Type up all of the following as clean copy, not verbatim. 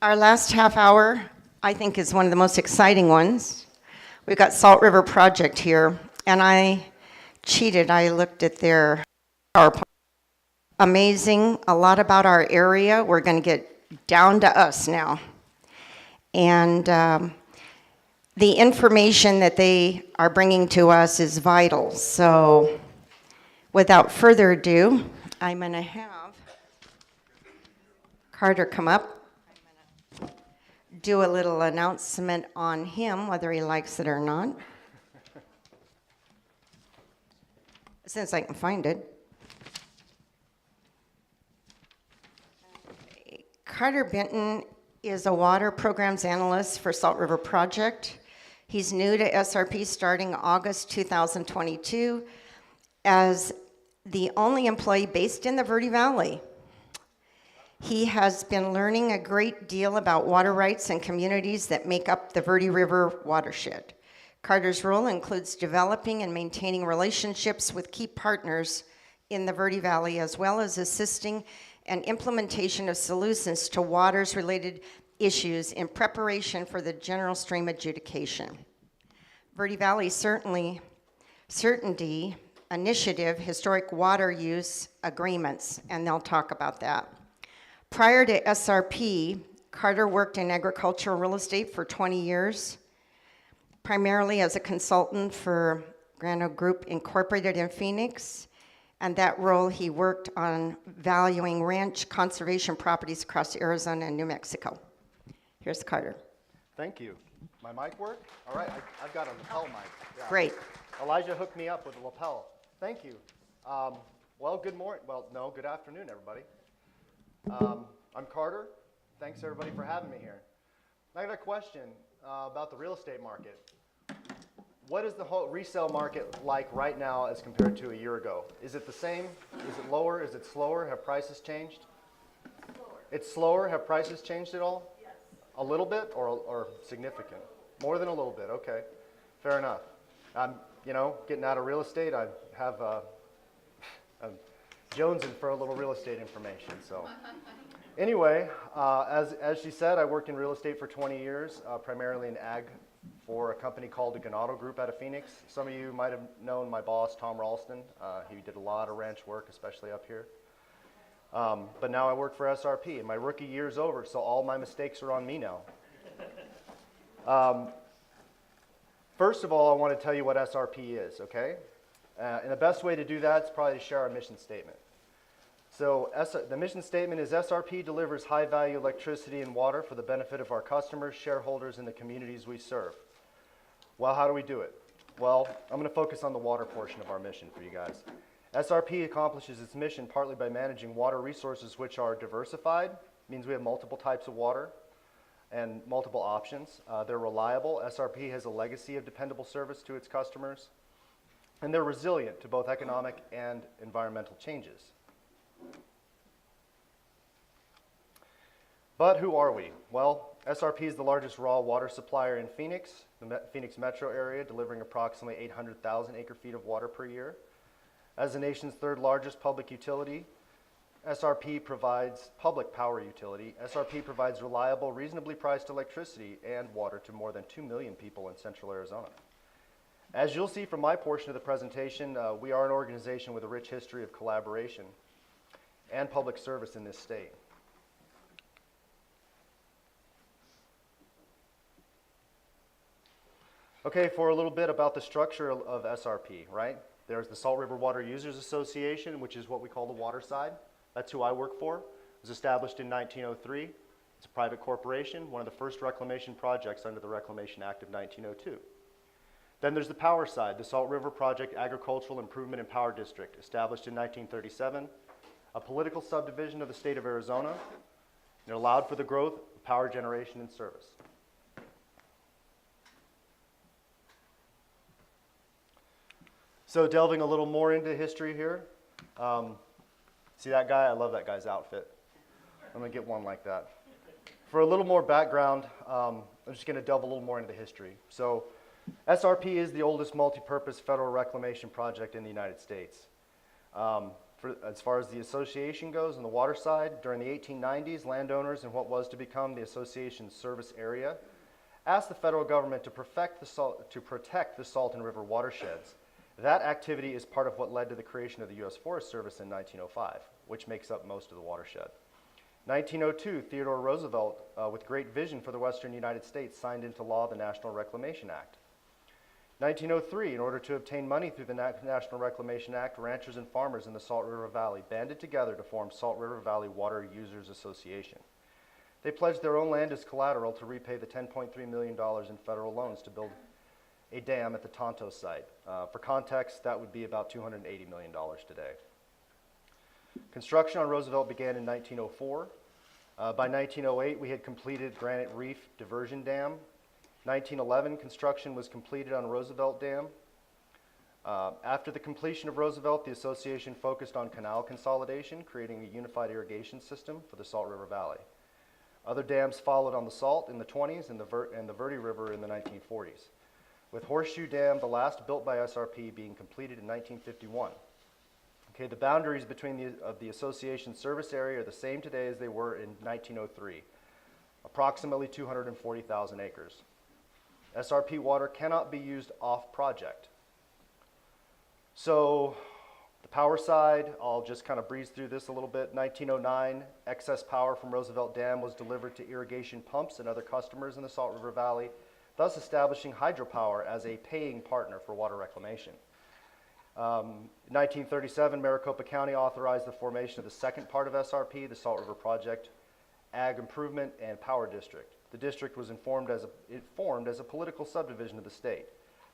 Our last half hour, I think, is one of the most exciting ones. We've got Salt River Project here, and I cheated. I looked at their PowerPoint. Amazing, a lot about our area. We're going to get down to us now. And the information that they are bringing to us is vital. So without further ado, I'm going to have Carter come up, do a little announcement on him, whether he likes it or not. Since I can find it. Carter Benton is a water programs analyst for Salt River Project. He's new to SRP starting August 2022 as the only employee based in the Verde Valley. He has been learning a great deal about water rights and communities that make up the Verde River watershed. Carter's role includes developing and maintaining relationships with key partners in the Verde Valley, as well as assisting and implementation of solutions to waters-related issues in preparation for the general stream adjudication. Verde Valley Certainty Initiative Historic Water Use Agreements, and they'll talk about that. Prior to SRP, Carter worked in agricultural real estate for 20 years, primarily as a consultant for Grano Group Incorporated in Phoenix. And that role, he worked on valuing ranch conservation properties across Arizona and New Mexico. Here's Carter. Thank you. My mic work? All right, I've got a lapel mic. Yeah. Great. Elijah hooked me up with a lapel. Thank you. Well, good morning. Well, no, good afternoon, everybody. I'm Carter. Thanks, everybody, for having me here. I got a question about the real estate market. What is the whole resale market like right now as compared to a year ago? Is it the same? Is it lower? Is it slower? Have prices changed? Slower. It's slower. Have prices changed at all? Yes. A little bit or significant? More than a little bit. Okay. Fair enough. I'm, getting out of real estate. I have I'm jonesing for a little real estate information. So anyway, as she said, I worked in real estate for 20 years, primarily in ag, for a company called the Ganado Group out of Phoenix. Some of you might have known my boss, Tom Ralston. He did a lot of ranch work, especially up here. But now I work for SRP, and my rookie year's over, so all my mistakes are on me now. First of all, I want to tell you what SRP is, okay? And the best way to do that is probably to share our mission statement. So the mission statement is SRP delivers high-value electricity and water for the benefit of our customers, shareholders, and the communities we serve. Well, how do we do it? Well, I'm going to focus on the water portion of our mission for you guys. SRP accomplishes its mission partly by managing water resources which are diversified, means we have multiple types of water and multiple options. They're reliable. SRP has a legacy of dependable service to its customers, and they're resilient to both economic and environmental changes. But who are we? Well, SRP is the largest raw water supplier in Phoenix, the Phoenix metro area, delivering approximately 800,000 acre-feet of water per year. As the nation's third largest public utility, SRP provides public power utility. SRP provides reliable, reasonably priced electricity and water to more than 2 million people in central Arizona. As you'll see from my portion of the presentation, we are an organization with a rich history of collaboration and public service in this state. Okay, for a little bit about the structure of SRP, right? There's the Salt River Water Users Association, which is what we call the water side. That's who I work for. It was established in 1903. It's a private corporation, one of the first reclamation projects under the Reclamation Act of 1902. Then there's the power side, the Salt River Project Agricultural Improvement and Power District, established in 1937, a political subdivision of the state of Arizona, and it allowed for the growth of power generation and service. So delving a little more into history here, see that guy? I love that guy's outfit. I'm going to get one like that. For a little more background, I'm just going to delve a little more into history. So SRP is the oldest multi-purpose federal reclamation project in the United States. As far as the association goes on the water side, during the 1890s, landowners in what was to become the association's service area asked the federal government to protect the Salton River watersheds. That activity is part of what led to the creation of the U.S. Forest Service in 1905, which makes up most of the watershed. 1902, Theodore Roosevelt, with great vision for the western United States, signed into law the National Reclamation Act. 1903, in order to obtain money through the National Reclamation Act, ranchers and farmers in the Salt River Valley banded together to form Salt River Valley Water Users Association. They pledged their own land as collateral to repay the $10.3 million in federal loans to build a dam at the Tonto site. For context, that would be about $280 million today. Construction on Roosevelt began in 1904. By 1908, we had completed Granite Reef Diversion Dam. 1911, construction was completed on Roosevelt Dam. After the completion of Roosevelt, the association focused on canal consolidation, creating a unified irrigation system for the Salt River Valley. Other dams followed on the Salt in the 20s and the Verde River in the 1940s, with Horseshoe Dam, the last built by SRP, being completed in 1951. Okay, the boundaries between the association service area are the same today as they were in 1903, approximately 240,000 acres. SRP water cannot be used off project. So the power side, I'll just kind of breeze through this a little bit. 1909, excess power from Roosevelt Dam was delivered to irrigation pumps and other customers in the Salt River Valley, thus establishing hydropower as a paying partner for water reclamation. 1937, Maricopa County authorized the formation of the second part of SRP, the Salt River Project, Ag Improvement and Power District. The district was formed as a political subdivision of the state.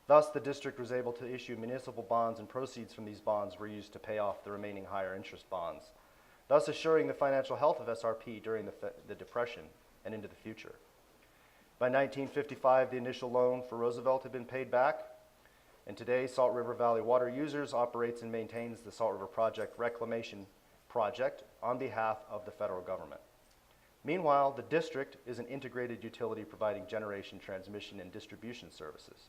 Thus, the district was able to issue municipal bonds, and proceeds from these bonds were used to pay off the remaining higher interest bonds, thus assuring the financial health of SRP during the Depression and into the future. By 1955, the initial loan for Roosevelt had been paid back, and today, Salt River Valley Water Users operates and maintains the Salt River Project Reclamation Project on behalf of the federal government. Meanwhile, the district is an integrated utility providing generation, transmission, and distribution services.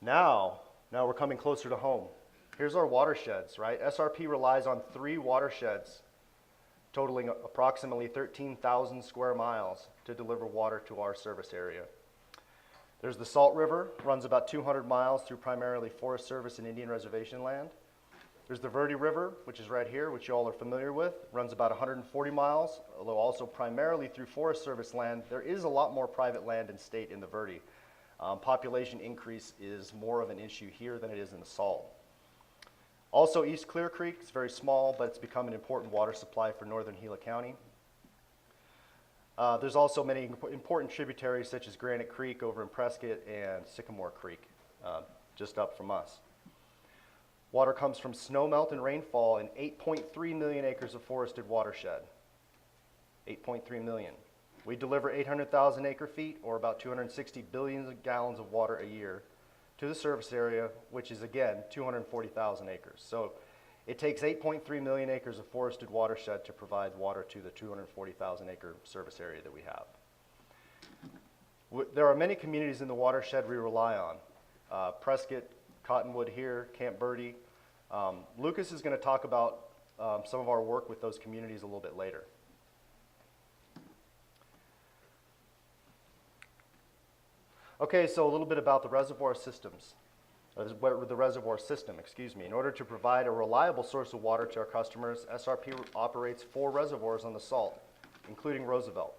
Now we're coming closer to home. Here's our watersheds, right? SRP relies on 3 watersheds totaling approximately 13,000 square miles to deliver water to our service area. There's the Salt River, runs about 200 miles through primarily Forest Service and Indian Reservation land. There's the Verde River, which is right here, which you all are familiar with, runs about 140 miles, although also primarily through Forest Service land. There is a lot more private land and state in the Verde. Population increase is more of an issue here than it is in the Salt. Also, East Clear Creek is very small, but it's become an important water supply for northern Gila County. There's also many important tributaries such as Granite Creek over in Prescott and Sycamore Creek, just up from us. Water comes from snowmelt and rainfall in 8.3 million acres of forested watershed. 8.3 million. We deliver 800,000 acre feet, or about 260 billion gallons of water a year, to the service area, which is again 240,000 acres. So it takes 8.3 million acres of forested watershed to provide water to the 240,000 acre service area that we have. There are many communities in the watershed we rely on. Prescott, Cottonwood here, Camp Birdie. Lucas is going to talk about some of our work with those communities a little bit later. Okay, so a little bit about the reservoir systems, the reservoir system, excuse me. In order to provide a reliable source of water to our customers, SRP operates 4 reservoirs on the Salt, including Roosevelt.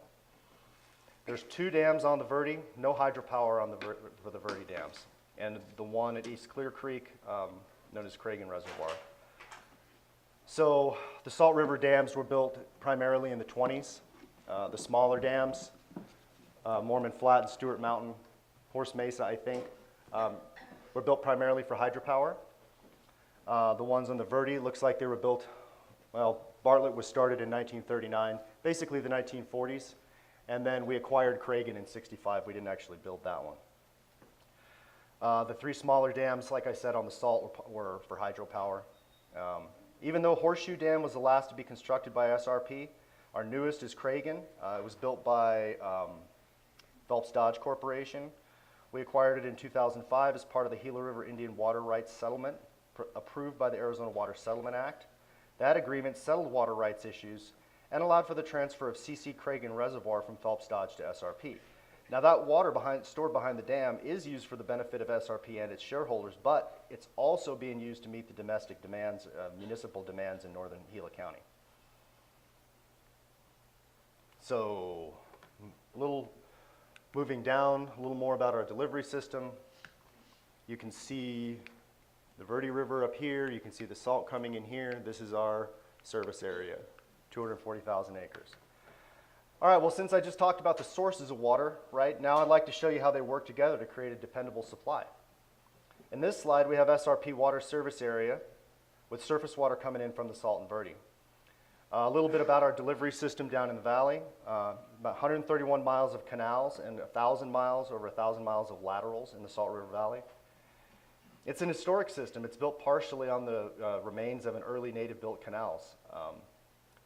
There's 2 dams on the Verde, no hydropower on for the Verde dams, and the one at East Clear Creek, known as Cragen Reservoir. So the Salt River dams were built primarily in the 20s. The smaller dams, Mormon Flat and Stewart Mountain, Horse Mesa, I think, were built primarily for hydropower. The ones on the Verde looks like they were built, well, Bartlett was started in 1939, basically the 1940s, and then we acquired Cragen in '65. We didn't actually build that one. The 3 smaller dams, like I said, on the Salt were for hydropower. Even though Horseshoe Dam was the last to be constructed by SRP, our newest is Cragen. It was built by Phelps Dodge Corporation. We acquired it in 2005 as part of the Gila River Indian Water Rights Settlement approved by the Arizona Water Settlement Act. That agreement settled water rights issues and allowed for the transfer of C.C. Cragen Reservoir from Phelps Dodge to SRP. Now that water stored behind the dam is used for the benefit of SRP and its shareholders, but it's also being used to meet the domestic demands, municipal demands in northern Gila County. So, moving down, a little more about our delivery system. You can see the Verde River up here. You can see the salt coming in here. This is our service area, 240,000 acres. All right, well, since I just talked about the sources of water, right, now I'd like to show you how they work together to create a dependable supply. In this slide, we have SRP water service area with surface water coming in from the Salt and Verde. A little bit about our delivery system down in the valley, about 131 miles of canals and 1,000 miles, over 1,000 miles of laterals in the Salt River Valley. It's an historic system. It's built partially on the remains of an early native-built canals.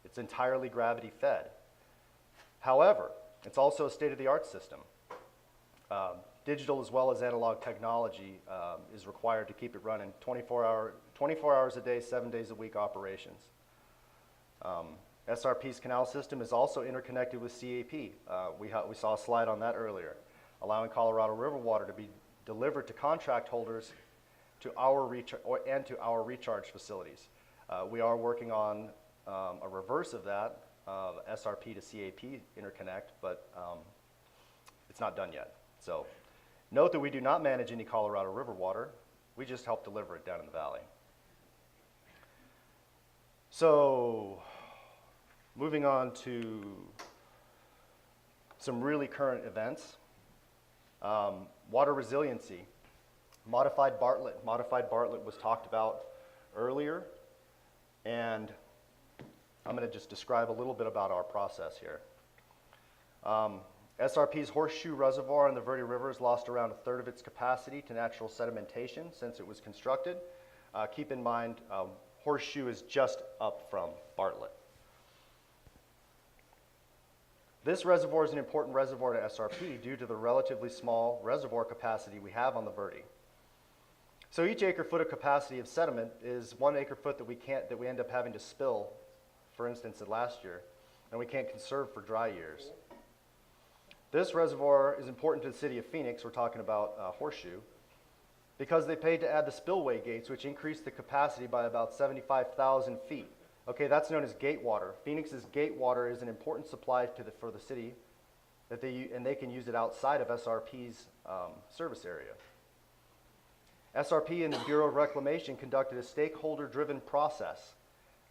It's entirely gravity-fed. However, it's also a state-of-the-art system. Digital as well as analog technology is required to keep it running 24 hours a day, 7 days a week operations. SRP's canal system is also interconnected with CAP. We saw a slide on that earlier, allowing Colorado River water to be delivered to contract holders to our recharge facilities. We are working on a reverse of that, SRP to CAP interconnect, but it's not done yet. So note that we do not manage any Colorado River water. We just help deliver it down in the valley. So moving on to some really current events. Water resiliency. Modified Bartlett. Modified Bartlett was talked about earlier, and I'm going to just describe a little bit about our process here. SRP's Horseshoe Reservoir in the Verde River has lost around a third of its capacity to natural sedimentation since it was constructed. Keep in mind, Horseshoe is just up from Bartlett. This reservoir is an important reservoir to SRP due to the relatively small reservoir capacity we have on the Verde. So each acre foot of capacity of sediment is 1 acre foot that we end up having to spill, for instance, last year, and we can't conserve for dry years. This reservoir is important to the city of Phoenix, we're talking about Horseshoe, because they paid to add the spillway gates, which increased the capacity by about 75,000 feet. Okay, that's known as gate water. Phoenix's gate water is an important supply for the city, and they can use it outside of SRP's service area. SRP and the Bureau of Reclamation conducted a stakeholder-driven process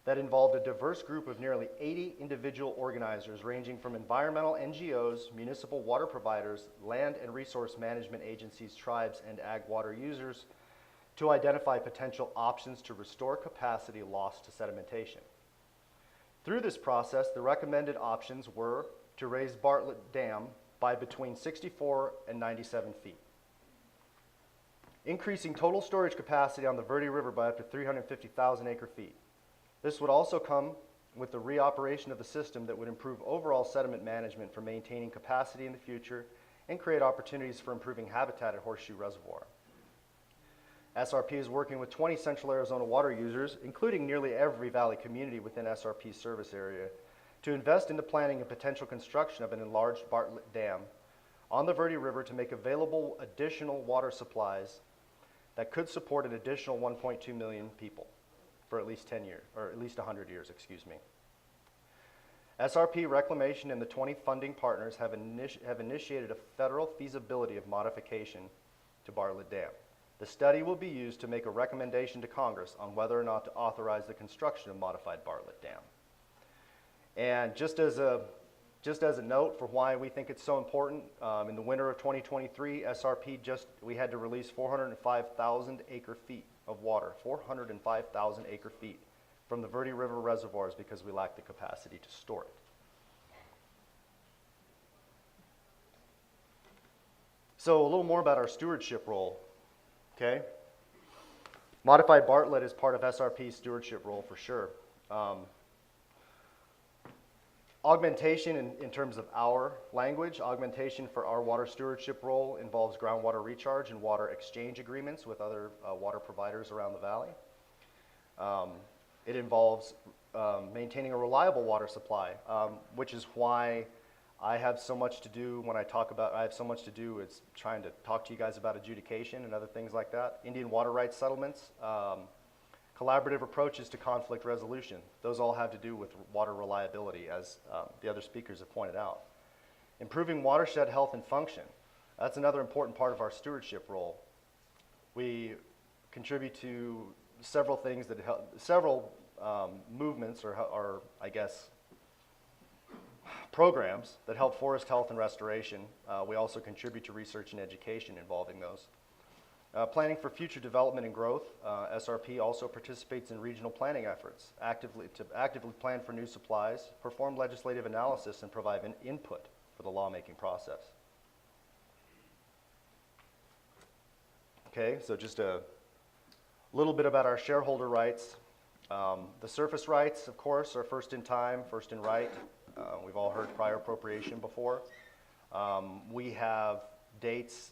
that involved a diverse group of nearly 80 individual organizers ranging from environmental NGOs, municipal water providers, land and resource management agencies, tribes, and ag water users to identify potential options to restore capacity lost to sedimentation. Through this process, the recommended options were to raise Bartlett Dam by between 64 and 97 feet, increasing total storage capacity on the Verde River by up to 350,000 acre feet. This would also come with the reoperation of the system that would improve overall sediment management for maintaining capacity in the future and create opportunities for improving habitat at Horseshoe Reservoir. SRP is working with 20 Central Arizona water users, including nearly every valley community within SRP's service area, to invest in the planning and potential construction of an enlarged Bartlett Dam on the Verde River to make available additional water supplies that could support an additional 1.2 million people for at least 10 years, or at least 100 years, excuse me. SRP Reclamation and the 20 funding partners have initiated a federal feasibility of modification to Bartlett Dam. The study will be used to make a recommendation to Congress on whether or not to authorize the construction of modified Bartlett Dam. And just as a note for why we think it's so important, in the winter of 2023, we had to release 405,000 acre feet of water, 405,000 acre feet from the Verde River reservoirs because we lacked the capacity to store it. So a little more about our stewardship role, okay? Modified Bartlett is part of SRP's stewardship role for sure. Augmentation in terms of our language, augmentation for our water stewardship role involves groundwater recharge and water exchange agreements with other water providers around the valley. It involves maintaining a reliable water supply, which is why I have so much to do when I talk about, I have so much to do is trying to talk to you guys about adjudication and other things like that. Indian water rights settlements, collaborative approaches to conflict resolution. Those all have to do with water reliability, as the other speakers have pointed out. Improving watershed health and function. That's another important part of our stewardship role. We contribute to several things that help, several movements or I guess, programs that help forest health and restoration. We also contribute to research and education involving those. Planning for future development and growth. SRP also participates in regional planning efforts, actively plan for new supplies, perform legislative analysis, and provide an input for the lawmaking process. Okay, so just a little bit about our shareholder rights. The surface rights, of course, are first in time, first in right. We've all heard prior appropriation before. We have dates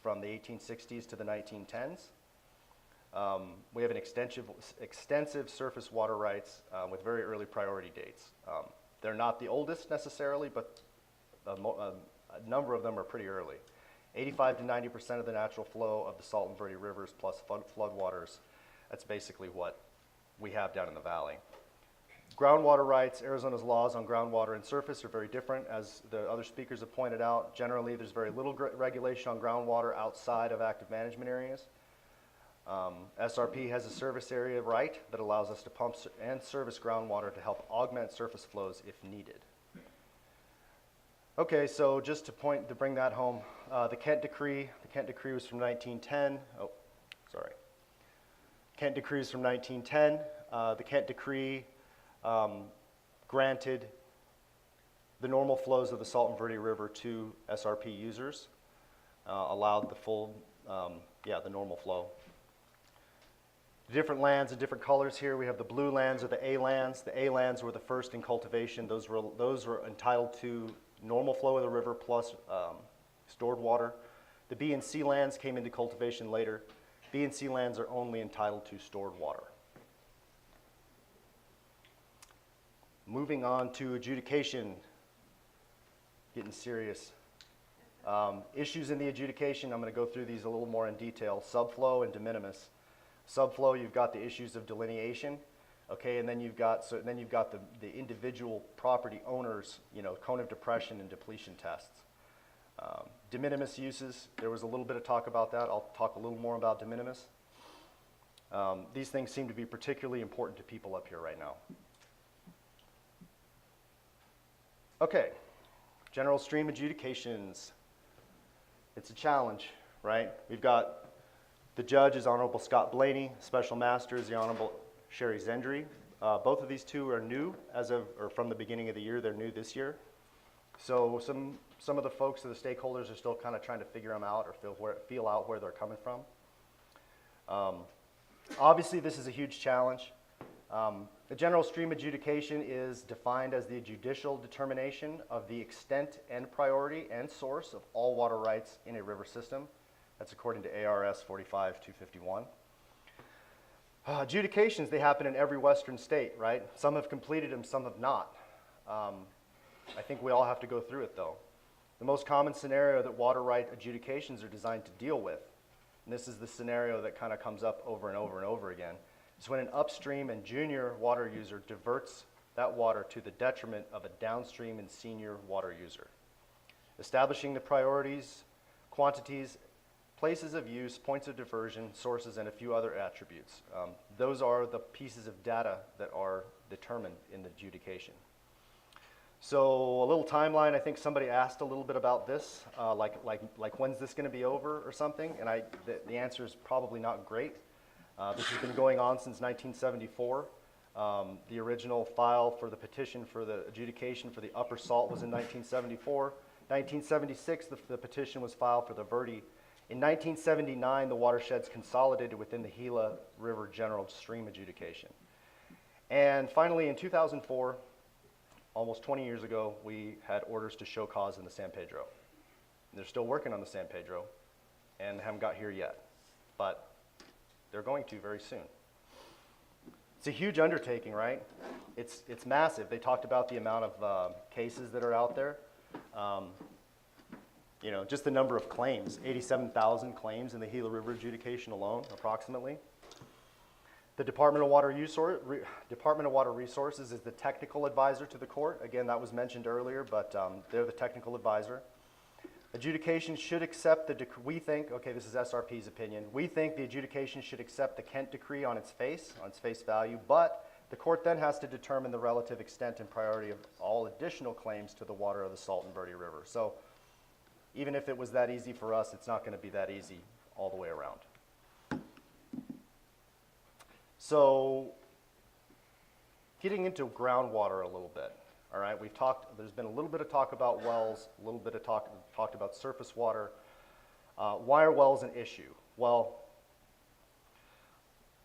from the 1860s to the 1910s. We have an extensive surface water rights with very early priority dates. They're not the oldest necessarily, but a number of them are pretty early. 85 to 90% of the natural flow of the Salt and Verde rivers plus floodwaters. That's basically what we have down in the valley. Groundwater rights, Arizona's laws on groundwater and surface are very different, as the other speakers have pointed out. Generally, there's very little regulation on groundwater outside of active management areas. SRP has a service area right that allows us to pump and service groundwater to help augment surface flows if needed. Okay, so just to bring that home, the Kent Decree was from 1910. Oh, sorry. Kent Decree is from 1910. The Kent Decree granted the normal flows of the Salt and Verde River to SRP users, allowed the full, the normal flow. The different lands and different colors here. We have the blue lands or the A lands. The A lands were the first in cultivation. Those were entitled to normal flow of the river plus stored water. The B and C lands came into cultivation later. B and C lands are only entitled to stored water. Moving on to adjudication, getting serious. Issues in the adjudication, I'm going to go through these a little more in detail. Subflow and de minimis. Subflow, you've got the issues of delineation, okay, and then you've got the individual property owners, cone of depression and depletion tests. De minimis uses, there was a little bit of talk about that. I'll talk a little more about de minimis. These things seem to be particularly important to people up here right now. Okay, general stream adjudications. It's a challenge, right? We've got the judge is Honorable Scott Blaney, special master is the Honorable Sherry Zendry. Both of these two are new from the beginning of the year. They're new this year. So some of the folks or the stakeholders are still kind of trying to figure them out or feel out where they're coming from. Obviously, this is a huge challenge. The general stream adjudication is defined as the judicial determination of the extent and priority and source of all water rights in a river system. That's according to ARS 45251. Adjudications, they happen in every western state, right? Some have completed them, some have not. I think we all have to go through it though. The most common scenario that water right adjudications are designed to deal with, and this is the scenario that kind of comes up over and over and over again, is when an upstream and junior water user diverts that water to the detriment of a downstream and senior water user. Establishing the priorities, quantities, places of use, points of diversion, sources, and a few other attributes. Those are the pieces of data that are determined in the adjudication. So a little timeline, I think somebody asked a little bit about this, like when's this going to be over or something, and the answer is probably not great. This has been going on since 1974. The original file for the petition for the adjudication for the Upper Salt was in 1974. 1976, the petition was filed for the Verde. In 1979, the watersheds consolidated within the Gila River General Stream Adjudication. And finally, in 2004, almost 20 years ago, we had orders to show cause in the San Pedro. They're still working on the San Pedro and haven't got here yet, but they're going to very soon. It's a huge undertaking, right? It's massive. They talked about the amount of cases that are out there. You know, just the number of claims, 87,000 claims in the Gila River adjudication alone, approximately. The Department of Water Resources is the technical advisor to the court. Again, that was mentioned earlier, but they're the technical advisor. Adjudication should accept we think, okay, this is SRP's opinion, we think the adjudication should accept the Kent decree on its face value, but the court then has to determine the relative extent and priority of all additional claims to the water of the Salt and Verde River. So even if it was that easy for us, it's not going to be that easy all the way around. So getting into groundwater a little bit, all right, there's been a little bit of talk about wells, a little bit of talked about surface water. Why are wells an issue? Well,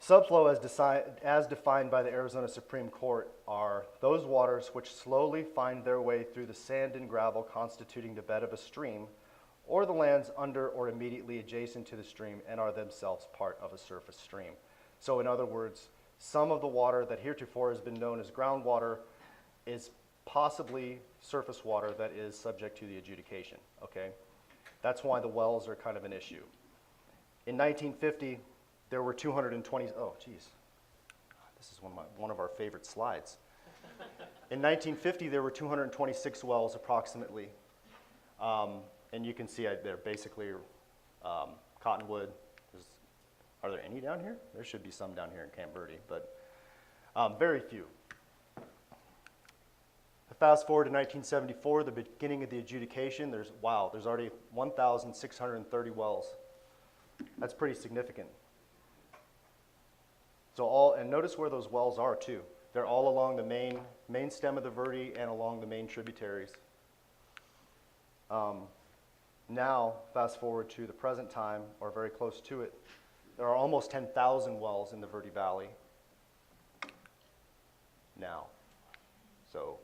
subflow as defined by the Arizona Supreme Court are those waters which slowly find their way through the sand and gravel constituting the bed of a stream or the lands under or immediately adjacent to the stream and are themselves part of a surface stream. So in other words, some of the water that heretofore has been known as groundwater is possibly surface water that is subject to the adjudication, okay? That's why the wells are kind of an issue. In 1950, there were 220, oh geez, this is one of our favorite slides. In 1950, there were 226 wells approximately, and you can see they're basically Cottonwood. Are there any down here? There should be some down here in Camp Verde, but very few. Fast forward to 1974, the beginning of the adjudication, there's already 1,630 wells. That's pretty significant. And notice where those wells are too. They're all along the main stem of the Verde and along the main tributaries. Now, fast forward to the present time, or very close to it, there are almost 10,000 wells in the Verde Valley now. So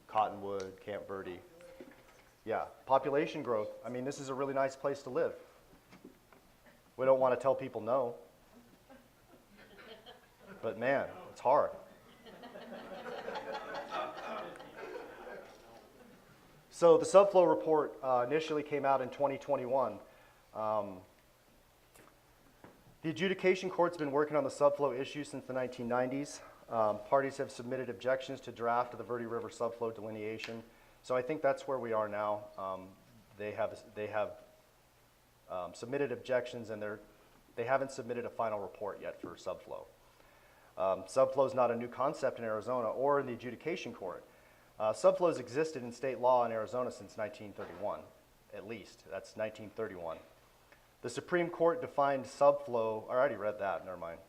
Cottonwood, Camp Verde. Yeah, population growth. I mean, this is a really nice place to live. We don't want to tell people no. But man, it's hard. So the subflow report initially came out in 2021. The adjudication court's been working on the subflow issue since the 1990s. Parties have submitted objections to draft of the Verde River subflow delineation. So I think that's where we are now. They have submitted objections, and they haven't submitted a final report yet for subflow. Subflow is not a new concept in Arizona or in the adjudication court. Subflows existed in state law in Arizona since 1931, at least. That's 1931. The Supreme Court defined subflow. I already read that, never mind.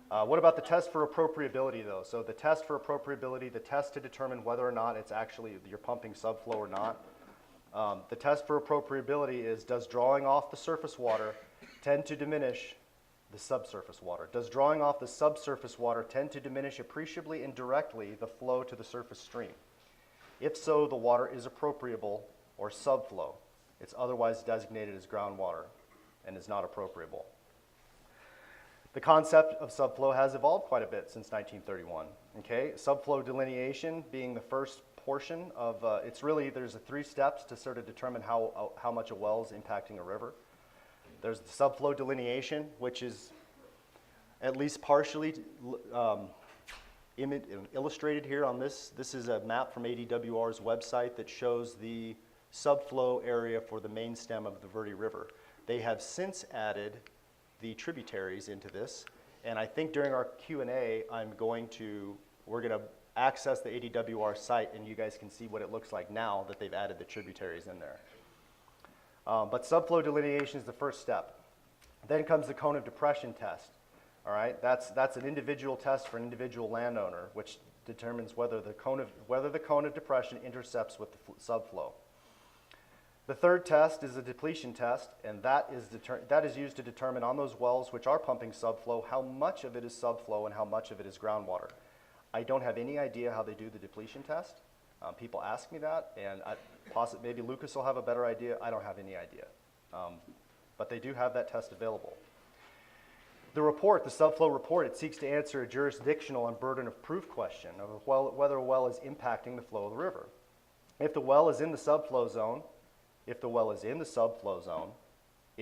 What about the test for appropriability, though? So the test for appropriability, the test to determine whether or not it's actually you're pumping subflow or not. The test for appropriability is, does drawing off the surface water tend to diminish the subsurface water? Does drawing off the subsurface water tend to diminish appreciably and directly the flow to the surface stream? If so, the water is appropriable or subflow. It's otherwise designated as groundwater and is not appropriable. The concept of subflow has evolved quite a bit since 1931. Okay, subflow delineation being the first portion of, there's 3 steps to sort of determine how much a well is impacting a river. There's the subflow delineation, which is at least partially illustrated here on this. This is a map from ADWR's website that shows the subflow area for the main stem of the Verde River. They have since added the tributaries into this, and I think during our Q&A, we're going to access the ADWR site, and you guys can see what it looks like now that they've added the tributaries in there. But subflow delineation is the first step. Then comes the cone of depression test. All right, that's an individual test for an individual landowner, which determines whether the cone of depression intercepts with the subflow. The third test is a depletion test, and that is used to determine on those wells which are pumping subflow how much of it is subflow and how much of it is groundwater. I don't have any idea how they do the depletion test. People ask me that, and maybe Lucas will have a better idea. I don't have any idea. But they do have that test available. The report, the subflow report, it seeks to answer a jurisdictional and burden of proof question of whether a well is impacting the flow of the river. If the well is in the subflow zone, it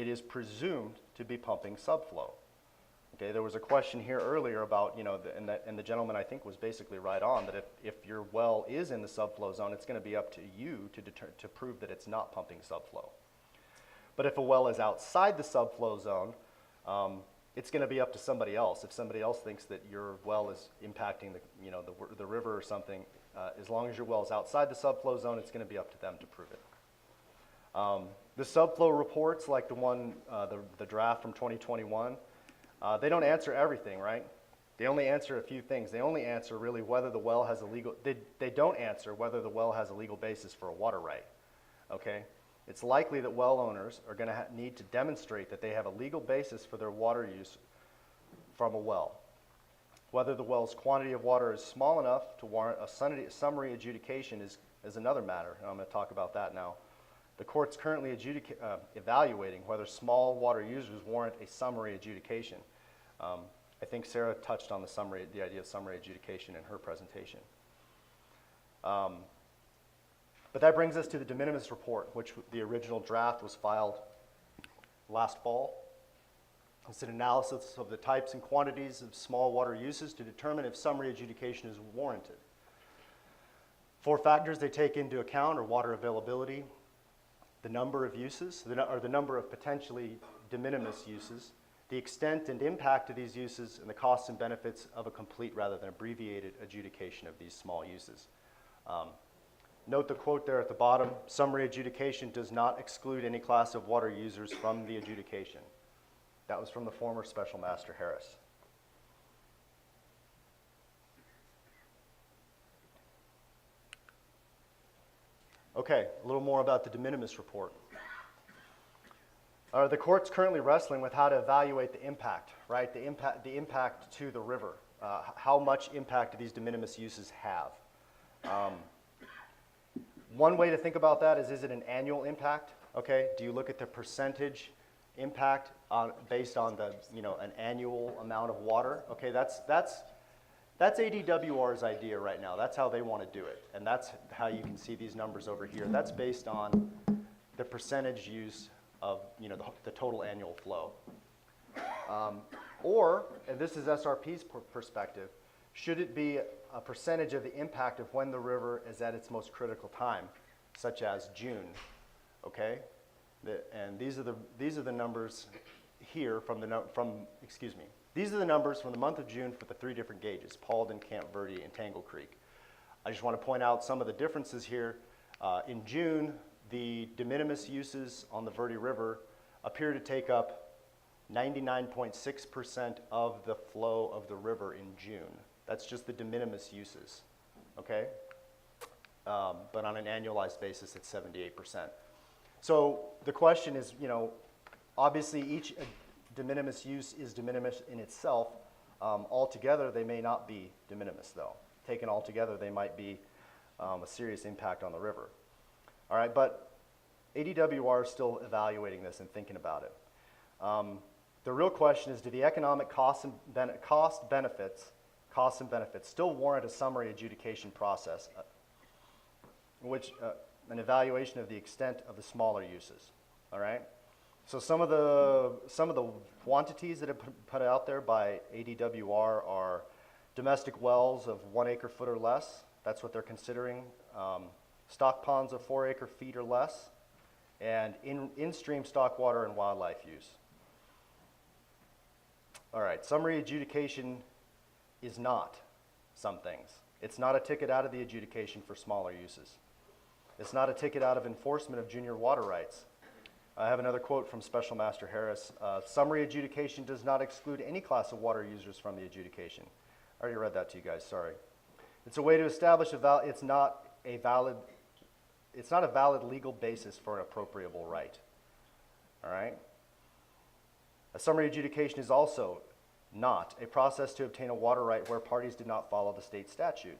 is presumed to be pumping subflow. Okay, there was a question here earlier about, and the gentleman I think was basically right on, that if your well is in the subflow zone, it's going to be up to you to prove that it's not pumping subflow. But if a well is outside the subflow zone, it's going to be up to somebody else. If somebody else thinks that your well is impacting the river or something, as long as your well is outside the subflow zone, it's going to be up to them to prove it. The subflow reports, like the one, the draft from 2021, they don't answer everything, right? They only answer a few things. They only answer really whether the well has a legal, they don't answer whether the well has a legal basis for a water right, okay? It's likely that well owners are going to need to demonstrate that they have a legal basis for their water use from a well. Whether the well's quantity of water is small enough to warrant a summary adjudication is another matter, and I'm going to talk about that now. The court's currently evaluating whether small water users warrant a summary adjudication. I think Sarah touched on the idea of summary adjudication in her presentation. But that brings us to the de minimis report, which the original draft was filed last fall. It's an analysis of the types and quantities of small water uses to determine if summary adjudication is warranted. 4 factors they take into account are water availability, the number of uses, or the number of potentially de minimis uses, the extent and impact of these uses, and the costs and benefits of a complete rather than abbreviated adjudication of these small uses. Note the quote there at the bottom, summary adjudication does not exclude any class of water users from the adjudication. That was from the former Special Master Harris. Okay, a little more about the de minimis report. The court's currently wrestling with how to evaluate the impact, right? The impact to the river. How much impact do these de minimis uses have? One way to think about that is it an annual impact? Okay, do you look at the percentage impact based on the an annual amount of water? Okay, that's ADWR's idea right now. That's how they want to do it, and that's how you can see these numbers over here. That's based on the percentage use of the total annual flow. Or, and this is SRP's perspective, should it be a percentage of the impact of when the river is at its most critical time, such as June? Okay, and these are the numbers here These are the numbers from the month of June for the 3 different gauges: Paulden, Camp Verde, and Tangle Creek. I just want to point out some of the differences here. In June, the de minimis uses on the Verde River appear to take up 99.6% of the flow of the river in June. That's just the de minimis uses, okay? But on an annualized basis, it's 78%. So the question is, obviously each de minimis use is de minimis in itself. Altogether, they may not be de minimis, though. Taken all together, they might be a serious impact on the river. All right, but ADWR is still evaluating this and thinking about it. The real question is, do the economic costs and benefits still warrant a summary adjudication process, an evaluation of the extent of the smaller uses? All right. So some of the quantities that have been put out there by ADWR are domestic wells of 1 acre-foot or less. That's what they're considering. Stock ponds of 4 acre-feet or less, and in-stream stock water and wildlife use. All right, summary adjudication is not some things. It's not a ticket out of the adjudication for smaller uses. It's not a ticket out of enforcement of junior water rights. I have another quote from Special Master Harris. Summary adjudication does not exclude any class of water users from the adjudication. I already read that to you guys, sorry. It's a way to establish it's not a valid legal basis for an appropriable right. All right? A summary adjudication is also not a process to obtain a water right where parties did not follow the state statute.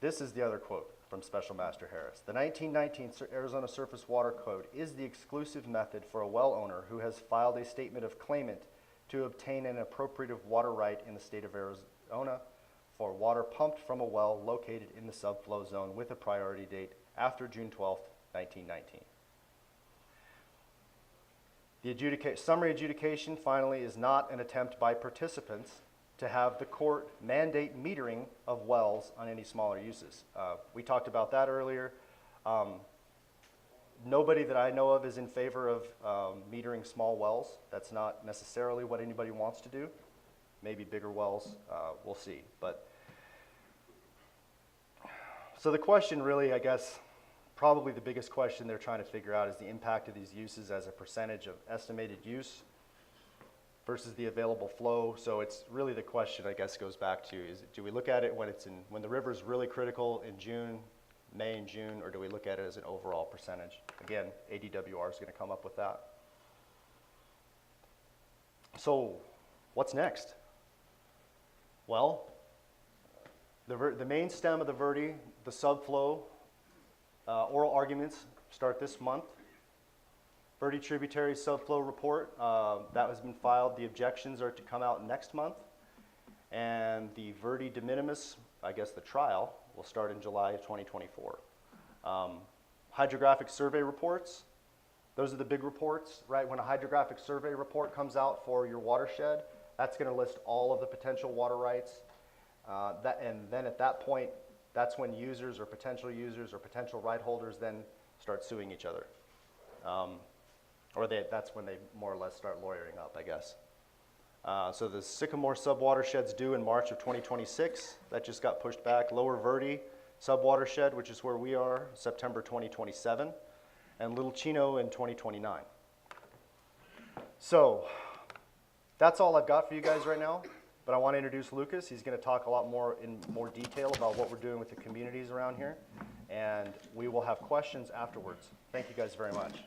This is the other quote from Special Master Harris. The 1919 Arizona Surface Water Code is the exclusive method for a well owner who has filed a statement of claimant to obtain an appropriative water right in the state of Arizona for water pumped from a well located in the subflow zone with a priority date after June 12, 1919. The summary adjudication, finally, is not an attempt by participants to have the court mandate metering of wells on any smaller uses. We talked about that earlier. Nobody that I know of is in favor of metering small wells. That's not necessarily what anybody wants to do. Maybe bigger wells, we'll see. But so the question really, I guess, probably the biggest question they're trying to figure out is the impact of these uses as a percentage of estimated use versus the available flow. So it's really the question, I guess, goes back to is do we look at it when the river is really critical in June, May and June, or do we look at it as an overall percentage? Again, ADWR is going to come up with that. So what's next? Well, the main stem of the Verde, the subflow, oral arguments start this month. Verde Tributary Subflow Report, that has been filed. The objections are to come out next month. And the Verde de minimis, I guess the trial, will start in July of 2024. Hydrographic survey reports, those are the big reports, right? When a hydrographic survey report comes out for your watershed, that's going to list all of the potential water rights. And then at that point, that's when users or potential right holders then start suing each other. That's when they more or less start lawyering up, I guess. So the Sycamore subwatershed's due in March of 2026. That just got pushed back. Lower Verde subwatershed, which is where we are, September 2027. And Little Chino in 2029. So that's all I've got for you guys right now. But I want to introduce Lucas. He's going to talk a lot more in more detail about what we're doing with the communities around here. And we will have questions afterwards. Thank you guys very much.